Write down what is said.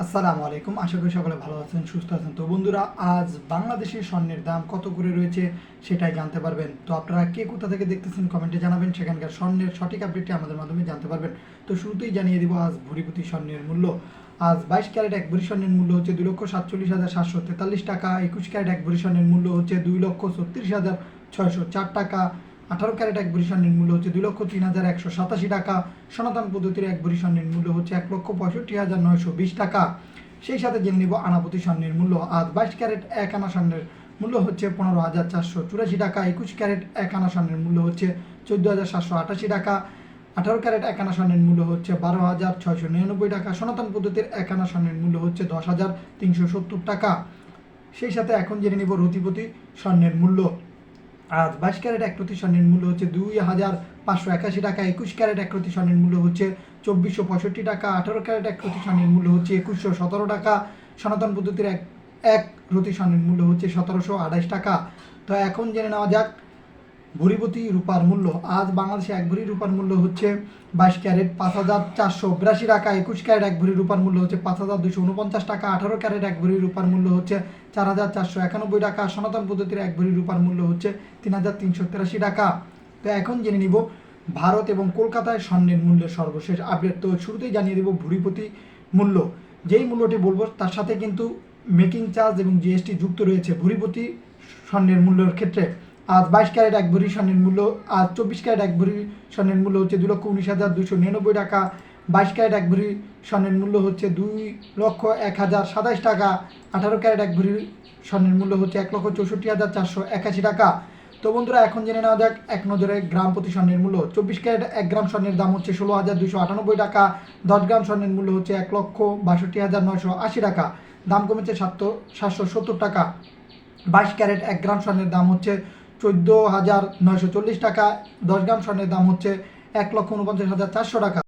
আসসালামু আলাইকুম। আশা করি সকলে ভালো আছেন, সুস্থ আছেন। তো বন্ধুরা, আজ বাংলাদেশের স্বর্ণের দাম কত করে রয়েছে সেটাই জানতে পারবেন। তো আপনারা কে কোথা থেকে দেখতেছেন কমেন্টে জানাবেন, সেখানকার স্বর্ণের সঠিক আপডেটটি আমাদের মাধ্যমে জানতে পারবেন। তো শুরুতেই জানিয়ে দিব আজ ভরিপতি স্বর্ণের মূল্য। আজ 22 ক্যারেট এক ভরি স্বর্ণের মূল্য হচ্ছে 2,47,743 টাকা। 21 ক্যারেট এক ভরি স্বর্ণের মূল্য হচ্ছে 2,36,604 টাকা। 18 ক্যারেট এক ভরি স্বর্ণের মূল্য হচ্ছে 2,03,187 টাকা। সনাতন পদ্ধতির এক ভরি স্বর্ণের মূল্য হচ্ছে 1,65,920 টাকা। সেই সাথে জেনে নিব আনাপতি স্বর্ণের মূল্য। আজ 22 ক্যারেট এক আনা স্বর্ণের মূল্য হচ্ছে 15,484 টাকা। 21 ক্যারেট এক আনা স্বর্ণের মূল্য হচ্ছে 14,788 টাকা। 18 ক্যারেট এক আনা স্বর্ণের মূল্য হচ্ছে 12,699 টাকা। সনাতন পদ্ধতির এক আনা স্বর্ণের মূল্য হচ্ছে 10,370 টাকা। সেই সাথে এখন জেনে নিব রতিপতি স্বর্ণের মূল্য। আজ 22 ক্যারেট এক প্রতি স্বর্ণের মূল্য হচ্ছে 2,581 টাকা। 21 ক্যারেট এক প্রতি স্বর্ণের মূল্য হচ্ছে 2,465 টাকা। 18 ক্যারেট এক প্রতি স্বর্ণের মূল্য হচ্ছে 2,117 টাকা। সনাতন পদ্ধতির এক প্রতি স্বর্ণের মূল্য হচ্ছে 1,728 টাকা। তো এখন জেনে নেওয়া যাক ভরিপতি রূপার মূল্য। আজ বাংলাদেশে এক ভরি রূপার মূল্য হচ্ছে 22 ক্যারেট 5,482 টাকা। 21 ক্যারেট এক ভরি রূপার মূল্য হচ্ছে 5,249 টাকা। 18 ক্যারেট এক ভরি রূপার মূল্য হচ্ছে 4,491 টাকা। সনাতন পদ্ধতির এক ভরি রূপার মূল্য হচ্ছে 3,383 টাকা। তো এখন জেনে নিব ভারত এবং কলকাতায় স্বর্ণের মূল্যের সর্বশেষ আপডেট। তো শুরুতেই জানিয়ে দেব ভরিপতি মূল্য। যেই মূল্যটি বলবো তার সাথে কিন্তু মেকিং চার্জ এবং জিএসটি যুক্ত রয়েছে ভরিপতি স্বর্ণের মূল্যের ক্ষেত্রে। আজ 22 ক্যারেট এক ভরি স্বর্ণের মূল্য, আজ 24 ক্যারেট এক ভরি স্বর্ণের মূল্য হচ্ছে 2,19,299 টাকা। 22 ক্যারেট এক ভরি স্বর্ণের মূল্য হচ্ছে 2,01,027 টাকা। 18 ক্যারেট এক ভরি স্বর্ণের মূল্য হচ্ছে 1,64,481 টাকা। তো বন্ধুরা, এখন জেনে নেওয়া যাক এক নজরে গ্রাম প্রতি স্বর্ণের মূল্য। 24 ক্যারেট এক গ্রাম স্বর্ণের দাম হচ্ছে 16,298 টাকা। 10 গ্রাম স্বর্ণের মূল্য হচ্ছে 1,62,980 টাকা। দাম কমেছে 770 টাকা। 22 ক্যারেট এক গ্রাম স্বর্ণের দাম হচ্ছে 14,940 টাকা। 10 গ্রাম স্বর্ণের দাম হচ্ছে 1,49,400 টাকা।